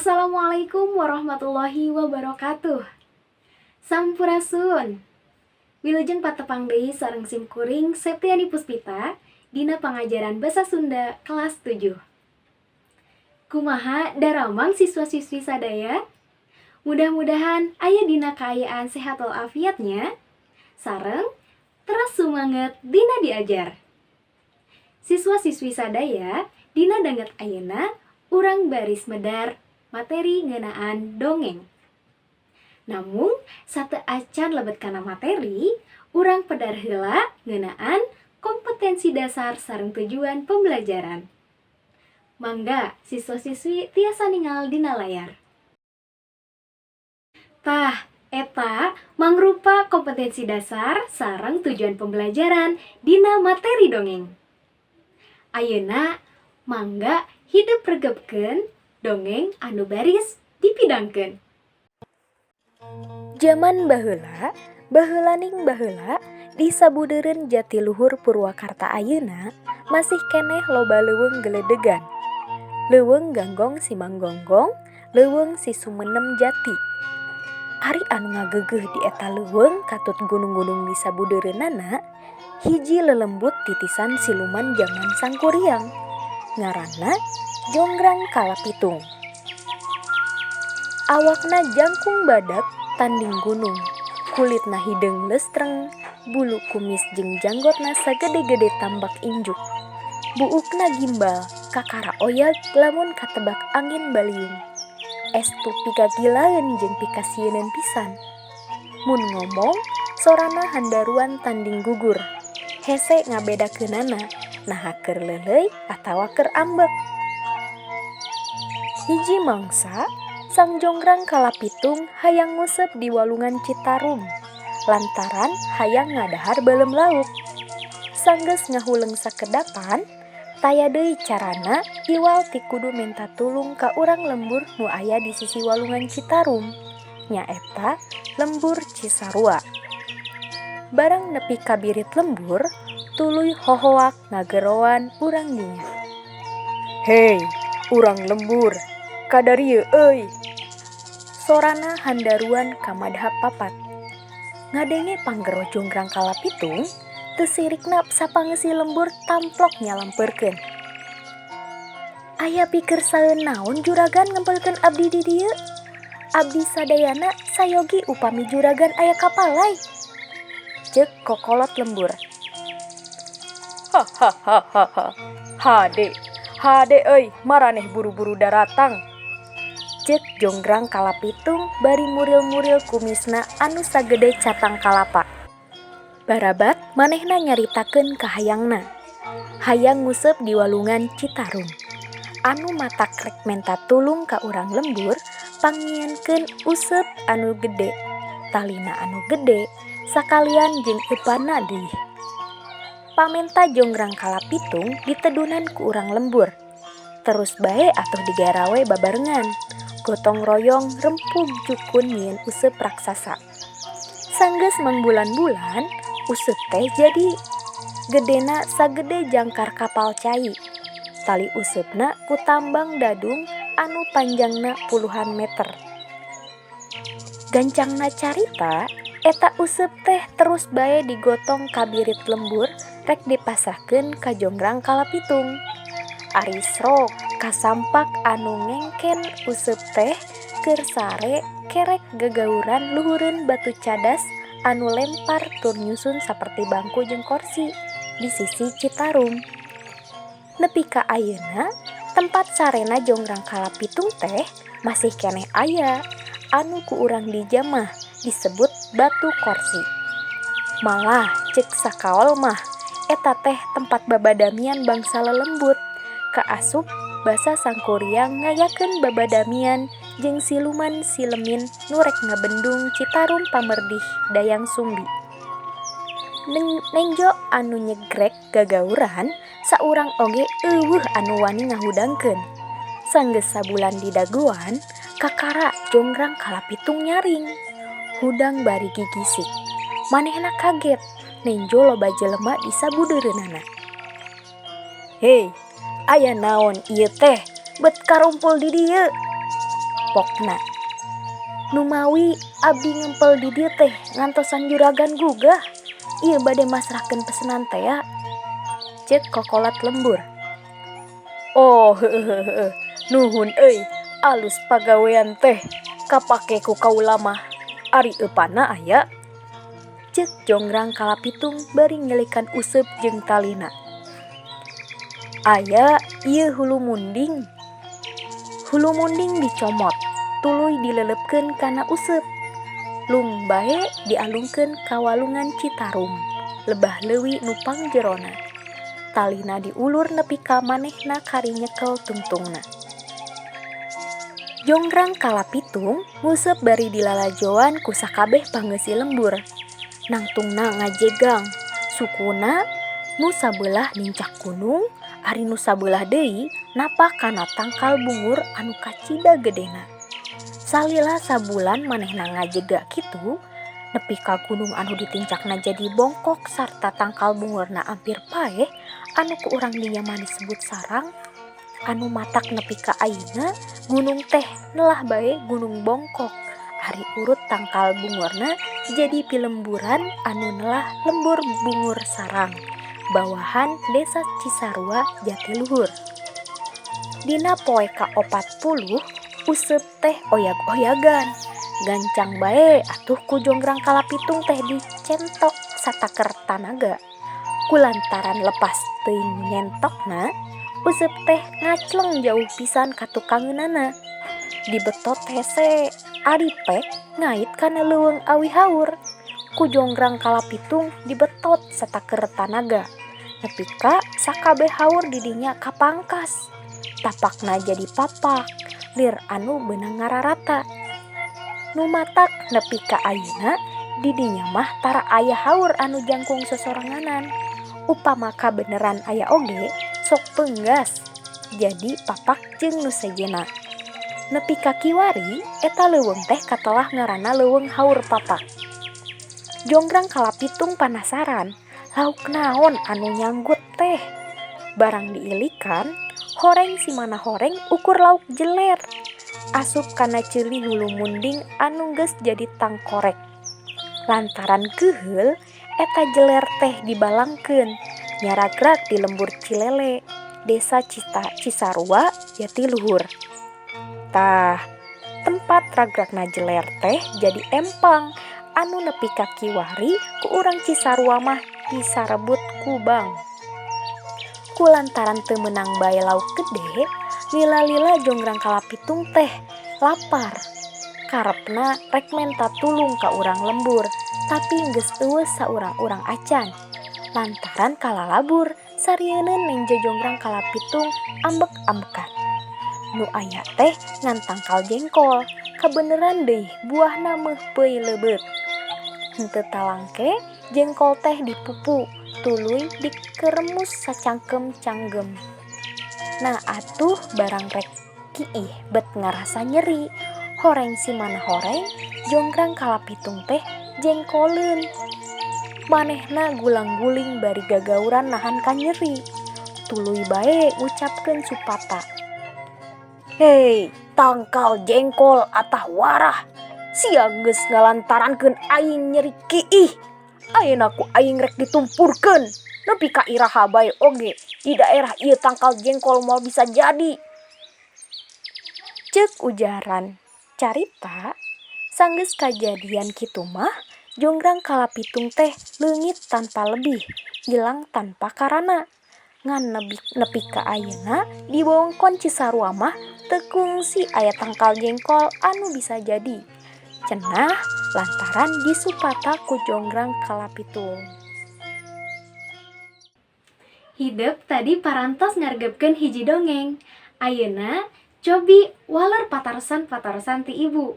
Assalamualaikum warahmatullahi wabarakatuh. Sampurasun. Wilujeng patepang deui sareng simkuring Septiani Puspita dina pangajaran Basa Sunda kelas 7. Kumaha daramang siswa-siswi sadaya? Mudah-mudahan aya dina kaayaan sehat walafiatnya sareng teras sumanget dina diajar. Siswa-siswi sadaya dina danget ayeuna urang baris medar materi ngeunaan dongeng. Namun sate acan lebet kana materi, urang pedar heula ngeunaan kompetensi dasar sareng tujuan pembelajaran. Mangga siswa-siswi tiasa ningal dina layar. Tah, eta mangrupa kompetensi dasar sareng tujuan pembelajaran dina materi dongeng. Ayeuna mangga hidup regepkeun dongeng anu baris dipidangkeun. Zaman baheulaning baheula di sabudeureun Jatiluhur Purwakarta ayeuna masih keneh loba leuweung geledegan. Leuweung Ganggong Simanggonggong, leuweung Si Sumenem Jati. Ari anu ngageugeuh di eta leuweung katut gunung-gunung di sabudeureunana, hiji lelembut titisan siluman zaman sangkuriang. Ngaranna Jonggrang Kalapitung. Awakna jangkung badak tanding gunung, kulitna hideung lestreng, bulu kumis jeung janggotna sagede-gede tambak injuk. Buukna gimbal, kakara oyag lamun katebak angin baliung. Estu pikagilaeun jeung pikasieun pisan. Mun ngomong, sorana handaruan tanding gugur. Hese ngabedakeunana, naha keur leuleuy atawa keur ambek. Hiji mangsa, Sang Jonggrang Kalapitung hayang ngusep di walungan Citarum, lantaran hayang ngadahar beuleum lauk. Sanggeus ngahuleung sakedapan, taya deui carana iwal ti kudu minta tulung ka urang lembur nu aya di sisi walungan Citarum, nyaeta lembur Cisarua. Barang nepi ka birit lembur, tuluy hohoak ngagerowan urang dinya. "Hei, urang lembur, kadarieu euy!" Sorana handaruan ka madhap papat. Ngadenge panggero Jonggrang Kalapitung, teu sirikna sapangeusih lembur tamplok nyalampeurkeun. "Aya pikeun saeun naon juragan ngempelkeun abdi di dieu? Abdi sadayana sayogi upami juragan aya kapalai," ceuk kokolot lembur. "Hahaha, hade euy, maraneh buru-buru daratang," ceuk Jonggrang Kalapitung bari muril-muril kumisna anu sagede catang kalapa. Barabat manehna nyaritakeun ka hayangna. Hayang ngusep di walungan Citarum. Anu matak rek menta tulung ka urang lembur, pangnyieunkeun usep anu gede, talina anu gede, sakalian jeung eupanna deui. Pamenta Jonggrang Kalapitung ditedunan ku urang lembur. Terus bae atuh digarawe babarengan, gotong royong rempug jukun nyieun usep raksasa. Sanggeus mangbulan-bulan, usep teh jadi. Gedena sagede jangkar kapal cai. Tali usepna kutambang dadung anu panjangna puluhan meter. Gancangna carita, eta usep teh terus bae digotong ka birit lembur rek dipasrahkeun ka Jonggrang Kalapitung. Ari srok kasampak anu ngengken usep teh keur sare kerek gagauran luhureun batu cadas anu lempar tur nyusun saperti bangku jeung kursi di sisi Citarum. Nepi ka ayeuna, tempat sarena Jonggrang Kalapitung teh masih keneh aya, anu ku urang dijamah disebut Batu Korsi. Malah ceuk sakaol mah eta teh tempat babadamian bangsa lelembut. Kaasup basa sangkuriang ngayakeun babadamian jeung siluman silemin nu rek ngabendung Citarum pamerdih Dayang Sumbi. Nenjo anu nyegrek gagauran, saurang oge euweuh anu wani ngahudangkeun. Sanggeus sabulan di daguan, kakara Jonggrang Kalapitung nyaring. Hudang bari gigisik. Manehna kaget, nenjo loba jelema di sabudeureunana. "Hei, aya naon ieu teh? Bet karumpul di dieu?" pokna. Numawi abdi ngempel di dieu teh ngantosan juragan gugah. Ieu bade masrahkeun pesenan teh ya. Ceuk kokolat lembur. Oh heuh. Nuhun euy, alus pagawean teh kapake ku kaula mah. Ari eupana aya. Ceuk Jonggrang Kalapitung bari ngelikan Useup jeung talina. Aya ieu hulu munding. Hulu munding dicomot, tuluy dilelepkeun kana Useup. Lung bae dialungkeun ka walungan Citarum, lebah leuwih nu pangjerona. Talina diulur nepi ka manehna kari nyekel tungtungna. Jonggrang Kalapitung nguseup bari dilalajoan ku sakabeh pangeussi lembur. Nangtungna ngajegang, sukuna nu sabeulah nincak gunung, ari nu sabeulah deui napah kana tangkal bungur anu kacida gedena. Salila sabulan manehna ngajega kitu, nepi ka gunung anu ditincakna jadi bongkok sarta tangkal bungurna ampir paeh anu ku urang dinya mah disebut sarang. Anu matak nepi ka ayeuna gunung teh neulah bae Gunung Bongkok. Ari urut tangkal bungurna jadi pilemburan anu neulah lembur bungur sarang. Bawahan Desa Cisarua Jatiluhur. Dina poe ka-40 Useup teh oyag-oyagan. Gancang bae atuh ku Jonggrang Kalapitung teh dicentok sataker tanaga. Kulantaran lepas teuing nyentokna, Useup teh ngacleng jauh pisan ka tukangeunana. Dibetot hese, adipek ngait kana leuweung awi haur. Ku Jonggrang Kalapitung dibetot sataker tanaga. Nepi ka sakabeh haur didinya kapangkas. Tapakna jadi papak, lir anu beunang ngararata. Nu matak nepi ka ayeuna didinya mah tara aya haur anu jangkung sosoranganan. Upama kabeneran aya oge, sok peunggas. Jadi papak jeung nu sejenna. Nepi ka kiwari, eta leuweung teh katelah ngaranna leuweung haur papak. Jonggrang Kalapitung panasaran, lauk naon anu nyanggut teh? Barang diilikan, horeng si mana horeng ukur lauk jeler. Asup kana ceuli hulu munding anu geus jadi tangkorek. Lantaran keheul, eta jeler teh dibalangkeun, nyaragrag di lembur Cilele, Desa Cisarua Jatiluhur. Tah, tempat ragragna jeler teh jadi empang anu nepi ka kiwari ku urang Cisarua mah disarebut Kubang. Kulantaran teu meunang bae lauk gede, lila-lila Jonggrang Kalapitung teh lapar. Karepna rek menta tulung ka urang lembur, tapi geus eueus saurang-urang acan. Lantaran kalalabur sarieun nengja Jonggrang Kalapitung ambek-ambekan. Nu aya teh ngan tangkal jengkol, kabeneran deui buahna meuh peuy leubeut. Henteu talangke jengkol teh dipupu, tuluy dikeremus sacangkem-canggem. Nah atuh barang rek kiih bet ngarasa nyeri, horeng si mana horeng Jonggrang Kalapitung teh jengkoleun. Manehna gulang-guling bari gagauran nahan ka nyeri. Tuluy bae ngucapkeun supata. Hei, tangkal jengkol atah warah. Sia geus ngalantarankeun aing nyeri kiih. Ayeuna ku aing rek ditumpurkeun. Nepi ka iraha bae oge di daerah ieu tangkal jengkol moal bisa jadi. Ceuk ujaran carita, sanggeus kajadian kitu mah Jonggrang Kalapitung teh leungit tanpa lebih, ilang tanpa karana. Ngan nepi ka ayeuna di wewengkon Cisarua mah teu kungsi aya tangkal jengkol anu bisa jadi. Cenah lantaran disupata ku Jonggrang Kalapitung. Hideuk tadi parantos ngargebkeun hiji dongeng. Ayeuna cobi waler patarosan-patarosan ti ibu.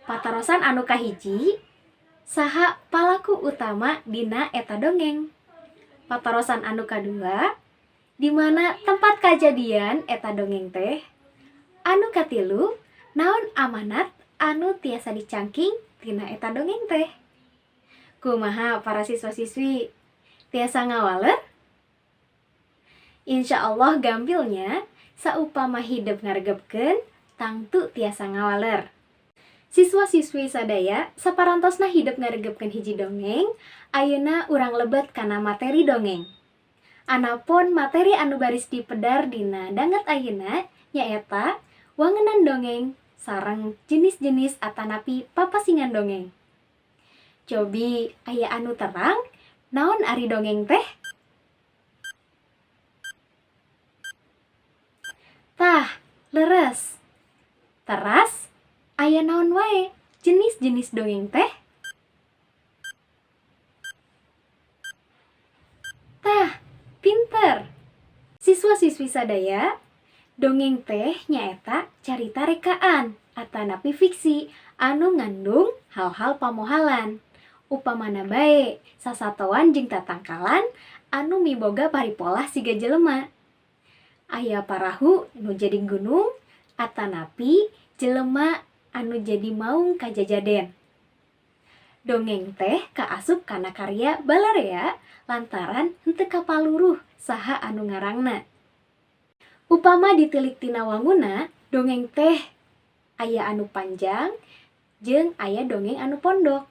Patarosan anu kahiji, saha palaku utama dina eta dongeng. Patarosan anu kadua, di mana tempat kajadian eta dongeng teh. Anu katilu, naon amanat anu tiasa dicangking tina eta dongeng teh. Kumaha para siswa-siswi, tiasa ngawaler? Insya Allah gampilnya saupama hidup ngargebkeun tangtu tiasa ngawaler. Siswa-siswi sadaya saparantosna hidup ngaregepkeun hiji dongeng, ayeuna urang lebet kana materi dongeng. Anapun materi anu baris dipedar dina danget ayeuna nyaeta wangunan dongeng sareng jenis-jenis atanapi papasingan dongeng. Cobi aya anu terang, naon ari dongeng teh? Tah, leres. Teras, aya naon wae jenis-jenis dongeng teh? Tah, pinter. Siswa-siswi sadaya, dongeng teh nyaeta carita rekaan atanapi fiksi anu ngandung hal-hal pamohalan. Upamana bae sasatoan jeung tatangkalan anu miboga paripolah siga jelema. Aya parahu nu jadi gunung atanapi jelema anu jadi maung kajajaden. Dongeng teh kaasup kana karya Balarea lantaran henteu kapaluruh saha anu ngarangna. Upama ditilik tina wanguna, dongeng teh aya anu panjang jeung aya dongeng anu pondok.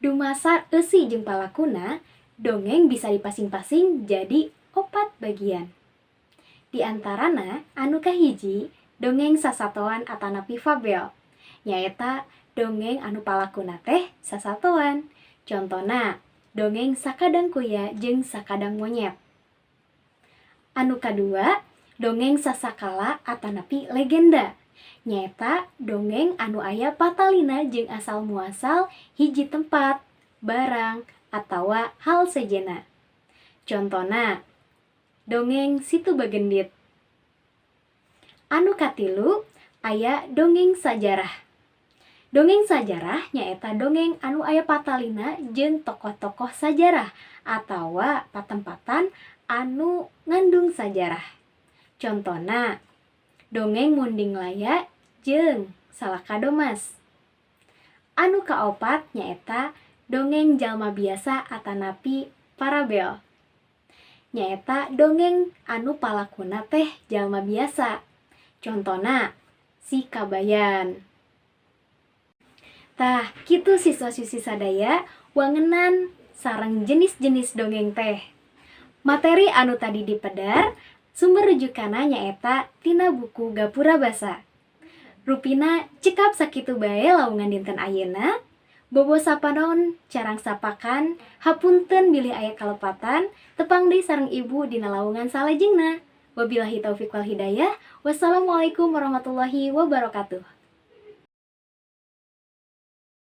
Dumasar eusi jeung palakuna, dongeng bisa dipasing-pasing jadi 4 bagian. Di antarana anu kahiji, dongeng sasatoan atanapi fabel. Nyaeta dongeng anu palakuna teh sasatoan. Contona, dongeng Sakadang Kuya jeung Sakadang Monyet. Anu kadua, dongeng sasakala atanapi legenda. Nyaeta dongeng anu aya patalina jeung asal muasal hiji tempat, barang, atawa hal sejenna. Contona, dongeng Situ Bagendit. Anu katilu, aya dongeng sajarah. Dongeng sajarah nyaeta dongeng anu aya patalina jeung tokoh-tokoh sajarah atawa patempatan anu ngandung sajarah. Contona, dongeng Munding Laya jeung Salaka Domas. Anu kaopat nyaeta dongeng jalma biasa atanapi parabel. Nyaeta dongeng anu palakuna teh jalma biasa. Contona, Si Kabayan. Tah, kitu siswa-siswi sadaya wangunan sareng jenis-jenis dongeng teh. Materi anu tadi dipedar sumber rujukanna nyaeta tina buku Gapura Basa. Rupina cekap sakitu bae laungan dinten ayeuna. Bobo sapanon carang sapakan, hapunten bilih aya kalepatan, tepang deui sareng ibu dina laungan salajengna. Wabillahi taufiq wal hidayah. Wassalamualaikum warahmatullahi wabarakatuh.